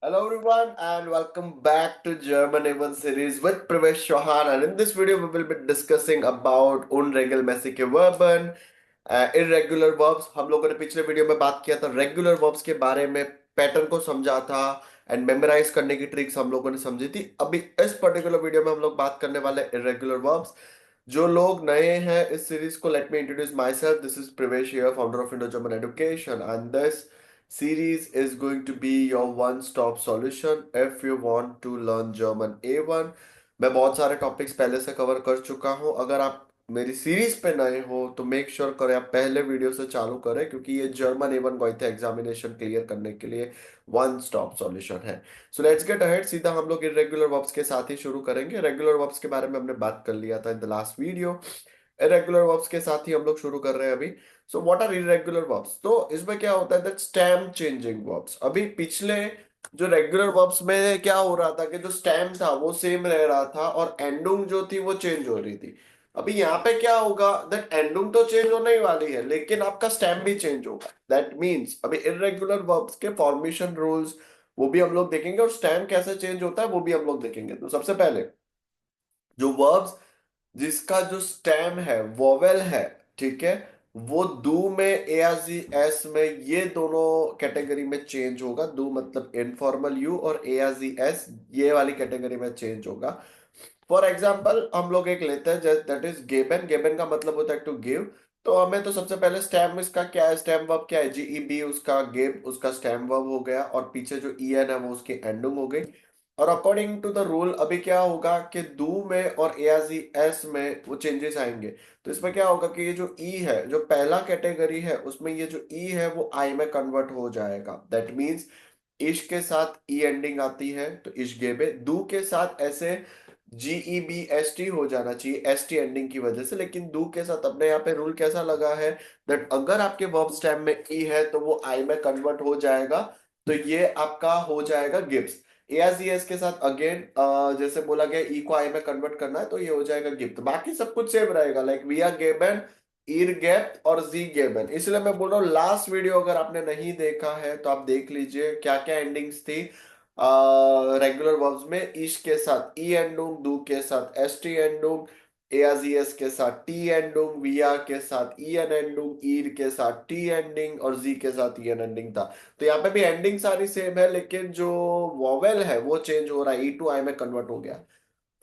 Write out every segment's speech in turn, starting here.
Hello everyone and welcome back to German A1 series with Pravesh Chauhan, and in this video we will be discussing about unregelmäßige Verben, irregular verbs। हम लोगों ने पिछले video में बात किया था regular verbs के बारे में, पैटर्न को समझा था एंड मेमोराइज करने की ट्रिक्स हम लोगों ने समझी थी। अभी इस पर्टिकुलर वीडियो में हम लोग बात करने वाले इरेगुलर वर्ब्स। जो लोग नए हैं इस सीरीज को, let me introduce myself. This is Pravesh here, founder of Indo German education, and this series is going to be your one stop solution if you want to learn German A1। मैं बहुत सारे topics पहले से cover कर चुका हूं। अगर आप मेरी सीरीज पे नए हो तो मेक श्योर करें आप पहले वीडियो से चालू करें, क्योंकि ये जर्मन A1 गोइथे एग्जामिनेशन क्लियर करने के लिए वन स्टॉप सॉल्यूशन है। So let's get ahead. सीधा हम लोग इरेगुलर वर्ब्स के साथ ही शुरू करेंगे। रेगुलर वर्ब्स के बारे में हमने बात कर लिया था in the last video. Irregular verbs के साथ ही हम लोग शुरू कर रहे हैं अभी। So what are irregular verbs? तो इसमें क्या होता है, दैट स्टेम चेंजिंग वर्ब्स। अभी पिछले जो रेगुलर वर्ब्स में क्या हो रहा था कि जो स्टेम था वो सेम रह रहा था और एंडुंग जो थी वो चेंज हो रही थी। अभी यहाँ पे क्या होगा, दैट एंडुंग तो चेंज होने ही वाली है लेकिन आपका स्टेम भी चेंज होगा। दैट मीन्स अभी इरेगुलर वर्ब्स के फॉर्मेशन रूल्स वो भी हम लोग देखेंगे और स्टेम कैसे चेंज होता है वो भी हम लोग देखेंगे। तो सबसे पहले जो वर्ब्स जिसका जो स्टेम है वोवेल है, ठीक है, वो दू में ए आर जी एस में, ये दोनों कैटेगरी में चेंज होगा। दू मतलब इनफॉर्मल यू, और ए आर जी एस ये वाली कैटेगरी में चेंज होगा। फॉर एग्जाम्पल हम लोग एक लेते हैं दैट इज गेबन। गेबन का मतलब होता है टू गिव। तो हमें तो सबसे पहले स्टेम इसका क्या है, स्टेम वर्ब क्या है, जीईबी उसका गेब उसका स्टेम वर्ब हो गया, और पीछे जो ई एन है वो उसकी एंडिंग हो गई। और अकॉर्डिंग टू द रूल अभी क्या होगा कि दू में और एआरजी एस में वो चेंजेस आएंगे। तो इसमें क्या होगा कि ये जो ई है, जो पहला कैटेगरी है उसमें ये जो ई है वो आई में कन्वर्ट हो जाएगा। दैट मीन्स इश के साथ ई एंडिंग आती है तो इश गेबे। दू के साथ ऐसे जीई एस टी हो जाना चाहिए एस टी एंडिंग की वजह से, लेकिन दू के साथ अपने यहाँ पे रूल कैसा लगा है, दैट अगर आपके वर्ब स्टेम में ई है तो वो आई में कन्वर्ट हो जाएगा। तो ये आपका हो जाएगा गिब्स। एआरजीएस के साथ अगेन जैसे बोला गया ई को आई में कन्वर्ट करना है तो ये हो जाएगा गिफ्ट। बाकी सब कुछ सेम रहेगा, लाइक वी आर गेबन, ईर गेप और जी गेबन। इसलिए मैं बोल रहा हूँ लास्ट वीडियो अगर आपने नहीं देखा है तो आप देख लीजिए क्या क्या एंडिंग्स थी रेगुलर वर्ब्स में। ईश के साथ ई एंडुंग, दू के साथ एस टी एंडुंग, एआरजीएस के साथ टी एंडुंग, वीआर के साथ ई एन एंडुंग, ईर के साथ टी एंडिंग और जी के साथ ई एन एंडिंग था। तो यहाँ पे भी एंडिंग सारी सेम है लेकिन जो वॉवेल है वो चेंज हो रहा है, ई टू आई में कन्वर्ट हो गया।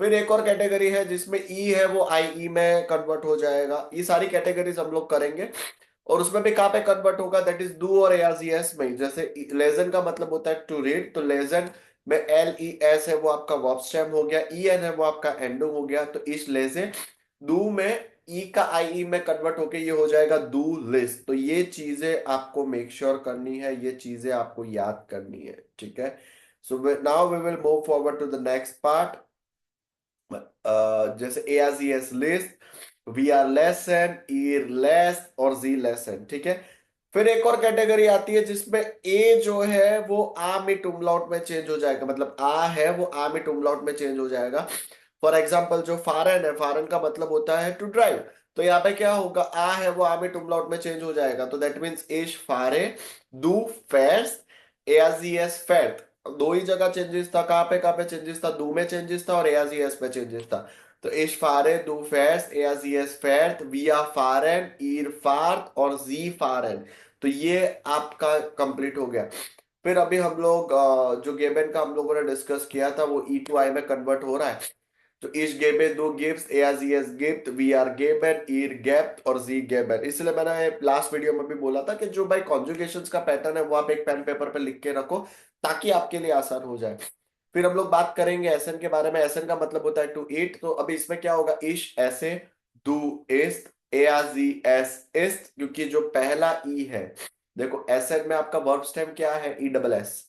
फिर एक और कैटेगरी है जिसमें ई है वो आई ई में कन्वर्ट हो जाएगा। ये सारी कैटेगरीज हम लोग करेंगे और उसमें भी कहाँ पे कन्वर्ट होगा, दैट इज डू और एआरजीएस में। जैसे लेजन का मतलब होता है टू रीड, तो लेजन में एल ई एस है वो आपका वर्ब स्टेम हो गया, ई एन है वो आपका एंडिंग हो गया। तो इस लेजे डू में ई का आई ई में कन्वर्ट होके ये हो जाएगा डू लिस्ट। तो ये चीजें आपको मेक श्योर करनी है, ये चीजें आपको याद करनी है, ठीक है। So now we will move forward to the next part. जैसे ए आर जी एस लिस्ट, वी आर लेसन, ईर लेस और जी लेसन, ठीक है। फिर एक और कैटेगरी आती है जिसमें ए जो है वो आ मिट उमलाउट में चेंज हो जाएगा, मतलब आ है वो आ मिट उमलाउट में चेंज हो जाएगा। फॉर एग्जाम्पल जो फारन है, फारन का मतलब होता है टू ड्राइव। तो यहाँ पे क्या होगा, आ है वो आ मिट उमलाउट में चेंज हो जाएगा। तो दैट मीन्स इश फारे दू फेर्स एस फेर्थ। दो ही जगह चेंजेस था, कहाँ पे चेंजेस था, दू में चेंजेस था और एस में चेंजेस था। तो इश फारे दू फेर्स एस फेर्थ, विया फारन, ईर फार्थ और जी फारन। तो ये आपका कंप्लीट हो गया। फिर अभी हम लोग जो गेबन का हम लोगों ने डिस्कस किया था वो ई टू आई में कन्वर्ट हो रहा है। तो इश गेबे दो गिफ्ट, ए आर जी एस गिफ्ट, वी आर गेबन, ईर गेप्ट और जी गेबन। इसलिए मैंने लास्ट वीडियो में भी बोला था कि जो भाई कॉन्जुगेशंस का पैटर्न है वो आप एक पेन पेपर पे लिख के रखो ताकि आपके लिए आसान हो जाए। फिर हम लोग बात करेंगे एसन के बारे में। एसन का मतलब होता है टू ईट। तो अभी इसमें क्या होगा, इश ऐसे, दू इस्ट, ए आर जी एस इस्ट, क्योंकि जो पहला ई है, देखो एसन में आपका वर्ब स्टेम क्या है, ई डबल एस,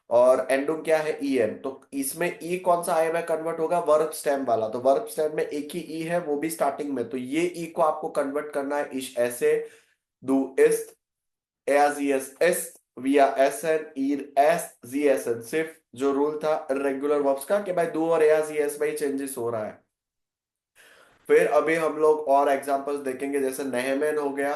और एंडुम क्या है, ई एन। तो इसमें ई कौन सा आई में कन्वर्ट होगा, वर्ब स्टेम वाला। तो वर्ब स्टेम में एक ही ई है वो भी स्टार्टिंग में, तो ये ई को आपको कन्वर्ट करना है इश ऐसे, दू east, S G S east, विया एस एन, ईर एस जी एस एन। सिर्फ जो रूल था रेगुलर वर्ब्स का कि भाई दो और ए जी एस में ही चेंजेस हो रहा है। फिर अभी हम लोग और एग्जांपल्स देखेंगे, जैसे नेहमेन हो गया,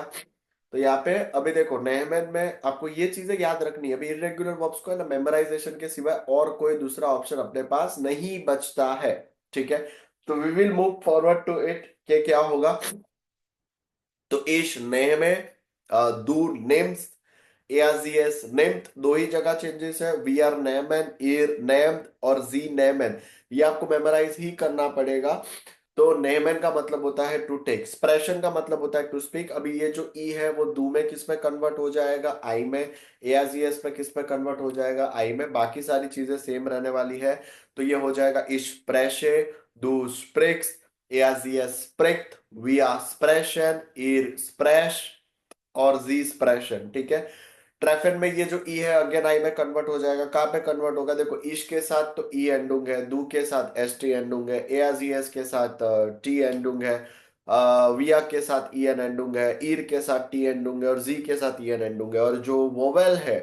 तो यहाँ पे अभी देखो नेहमन में आपको ये चीजें याद रखनी है, अभी इरेगुलर वर्ब्स को है ना मेमोराइजेशन के सिवाय और कोई दूसरा ऑप्शन अपने पास नहीं बचता है। ठीक है, तो we will move forward to it कि क्या होगा। तो इश नेह में दू नेम्स एआजीएस नेम्ड, दो ही जगह चेंजेस है, वी आर नेमन ईर नेम्ड और जी नेमन, ये आपको मेमोराइज ही करना पड़ेगा। तो नेमन का मतलब होता है टू टेक, एक्सप्रेशन का मतलब होता है टू स्पीक। अभी ये जो ई है वो दू में किस में कन्वर्ट हो जाएगा, आई में। एआजीएस में किस में कन्वर्ट हो जाएगा, आई में। बाकी सारी चीजें सेम रहने वाली है। तो ये हो जाएगा इश प्रेशे दू स्प्रिक्स एआजीएस स्प्रिक्ट वी आर स्प्रेशन ईर स्प्रेश और जी स्प्रेशन। ठीक है, ट्रैफिन में ये जो ई है अगेन आई में कन्वर्ट हो जाएगा। कहाँ पे कन्वर्ट होगा, देखो ईश के साथ तो ई एंडुंग है, दू के साथ एस टी एंडुंग है, एआजीएस के साथ टी एंडुंग है, विया के साथ ई एन एंडुंग है, ईर के साथ टी एंडुंग है और जी के साथ ई एन एंडुंग है। और जो वोवेल है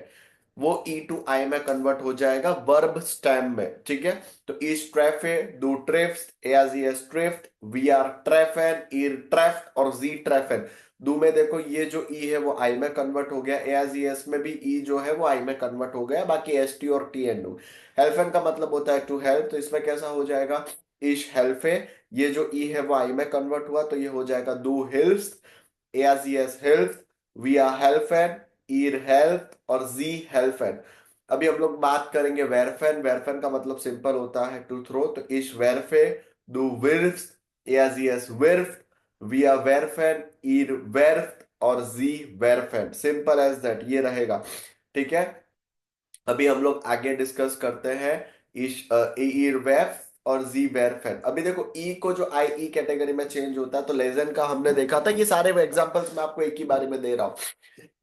वो ई टू आई में कन्वर्ट हो जाएगा वर्ब स्टेम में। ठीक है, तो ईश ट्रैफे दू ट्रिफ्ट एआजीएस ट्रिफ्ट वी आर ट्रैफेन ईर ट्रैफ्ट और जी ट्रैफेन। दू में देखो ये जो ई है वो आई में कन्वर्ट हो गया, एज ई एस में भी ई जो है वो आई में कन्वर्ट हो गया, बाकी एस टी और टी एन डू। हेल्फन का मतलब होता है टू हेल्प, तो इसमें कैसा हो जाएगा, इश हेल्फे, ये जो ई है वो आई में कन्वर्ट हुआ तो ये हो जाएगा दू हिल्स एज ई एस हेल्प, वी आर हेल्फन ईर हेल्प और जी हेल्फन। अभी हम लोग बात करेंगे वेरफेन। वेरफेन का मतलब सिंपल होता है टू थ्रो, तो इश वेरफे दू विर्फ्स एज ई एस विर्फ वी आर वेरफेन ईर वेर्फ और जी वेरफेन, सिंपल एज दैट ये रहेगा। ठीक है, अभी हम लोग आगे डिस्कस करते हैं इश ईर वेफ और जी वेरफेन। अभी देखो ई को जो आई ई कैटेगरी में चेंज होता है, तो लेजन का हमने देखा था, ये सारे एग्जांपल्स मैं आपको एक ही बारे में दे रहा हूँ।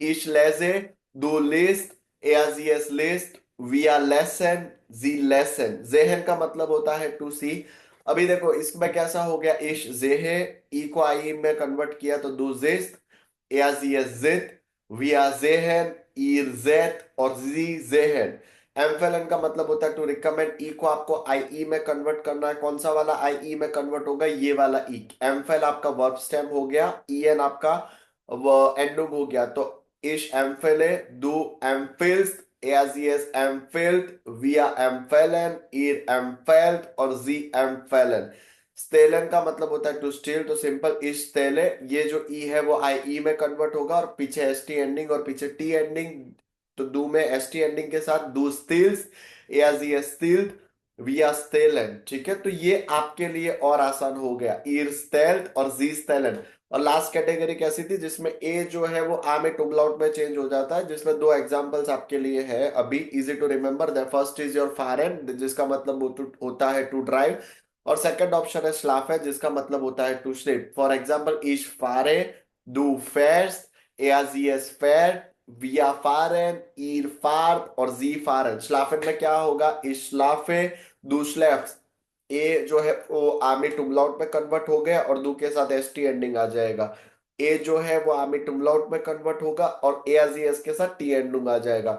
इश लेजे दो लिस्ट एआजीएस लिस्ट विया लेसन जी लेसन, जेहन का मतलब होता है टू सी। अभी देखो इसमें कैसा हो गया, इश जेहे, ई को आई में कन्वर्ट किया तो दो जिस्त एआजीएस जित विया जेहन ईर जेत और जी जेहन। एम्फेलन का मतलब होता है टू रिकमेंड, ई को आपको आई ई में कन्वर्ट करना है, कौन सा वाला आई ई में कन्वर्ट होगा, ये वाला ई। एम्फेल आपका वर्ब स्टेम हो गया, ई एन आपका वो एंडुंग हो गया, तो इश एम्फेले दू एम्फिल्स एआजीएस एम्फिल्ड विया एम्फेलन ईर एम्फेल्ड और जी एम्फेलन। स्टेलन का मतलब होता है टू स्टील, तो सिंपल इश स्टेले, ये जो ई है वो आई ई में कन्वर्ट होगा और पीछे एस टी एंडिंग और पीछे टी एंडिंग, तो दू में एस टी एंडिंग के साथ दू स्टील्स एआजीएस स्टील्ड विया स्टेलन। ठीक है, तो ये आपके लिए और आसान हो गया, ईर स्टेल्ड और जी स्टेलन। और लास्ट कैटेगरी कैसी थी, जिसमें ए जो है वो आ में टुमलाउट में चेंज हो जाता है, जिसमें दो एग्जांपल्स आपके लिए है अभी easy to remember. The first is your फारेन, जिसका मतलब होता है टू ड्राइव, और सेकंड ऑप्शन है स्लाफ है, जिसका मतलब होता है टू स्लीप। फॉर एग्जांपल इश फारे दू फेर्स एआजीएस फेर विया फारेन ईर फार्ट और जी फारेन। स्लाफेन में क्या होगा, इश स्लाफे दू स्लेफ्ट, ए जो है वो आमी टुमलाउट में कन्वर्ट हो गया और दू के साथ एस टी एंडिंग आ जाएगा। ए जो है वो आमी टुमलाउट में कन्वर्ट होगा और ए एस एस के साथ टी एंडिंग आ जाएगा।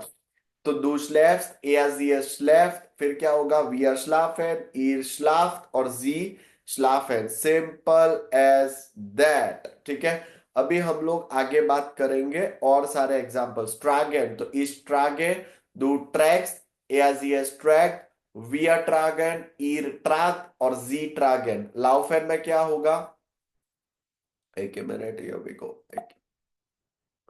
तो दो स्लेफ्ट ए एस एस स्लेफ्ट, फिर क्या होगा, वी आर स्लाफेन ईर स्लाफ्ट और जी स्लाफेन, सिंपल एज दैट। ठीक है, अभी हम लोग आगे बात करेंगे और सारे एग्जांपल्स। ट्रैगन, तो इस ट्रैगे दो tracks A S S track विया ट्रैगन ईर ट्रैक और जी ट्रैगन। लाउफेन में क्या होगा, एक मिनट ये अभी को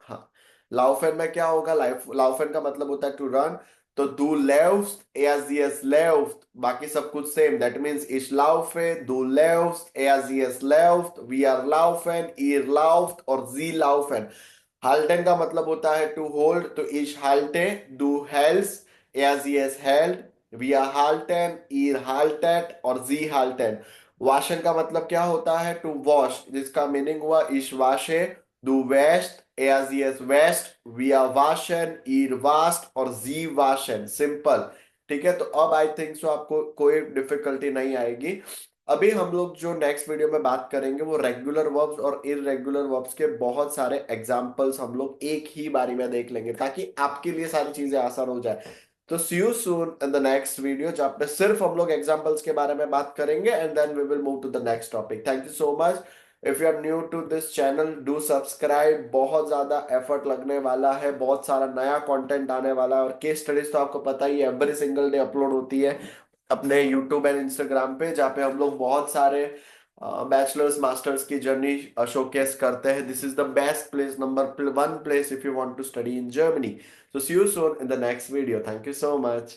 हाँ, लाउफेन में क्या होगा, लाउफेन का मतलब होता है टू रन, तो दू लेफ्ट एज यस लेफ्ट, बाकी सब कुछ सेम, दैट मींस इश लाउफे दू लेफ्ट एज यस लेफ्ट वी आर लाउफेन ईर लाउफ्ट और जी लाउफेन। हाल्टन का मतलब होता है टू होल्ड, तो इश हाल्टे दू हेल्स एज यस हेल्ड वी आर हाल्टन ईर हाल्टेट और जी हाल्टन। वाशन का मतलब क्या होता है, टू वॉश, जिसका मीनिंग हुआ इश वाशे दू वेस्ट एज यस वेस्ट वी आर वाशन ईर वास्ट और जी वाशन, सिंपल। ठीक है, तो अब आई थिंक सो आपको कोई डिफिकल्टी नहीं आएगी। अभी हम लोग जो नेक्स्ट वीडियो में बात करेंगे वो रेगुलर वर्ब्स और इररेगुलर वर्ब्स के बहुत सारे एग्जांपल्स हम लोग एक ही बारी में देख लेंगे, ताकि आपके लिए सारी चीजें आसान हो जाए। तो see you soon in the next video, जहाँ पे सिर्फ हम लोग एग्जांपल्स के बारे में बात करेंगे, and then we will move to the next topic. Thank you so much. If you are new to this channel do subscribe. बहुत ज्यादा एफर्ट लगने वाला है, बहुत सारा नया कंटेंट आने वाला है, और केस स्टडीज तो आपको पता ही है एवरी सिंगल डे अपलोड होती है अपने यूट्यूब एंड इंस्टाग्राम पे, जहाँ पे हम लोग बहुत सारे बैचलर्स मास्टर्स की जर्नी शोकेस करते हैं। This is the best place, number one place if you want to study in Germany. So see you soon in the next video. Thank you so much.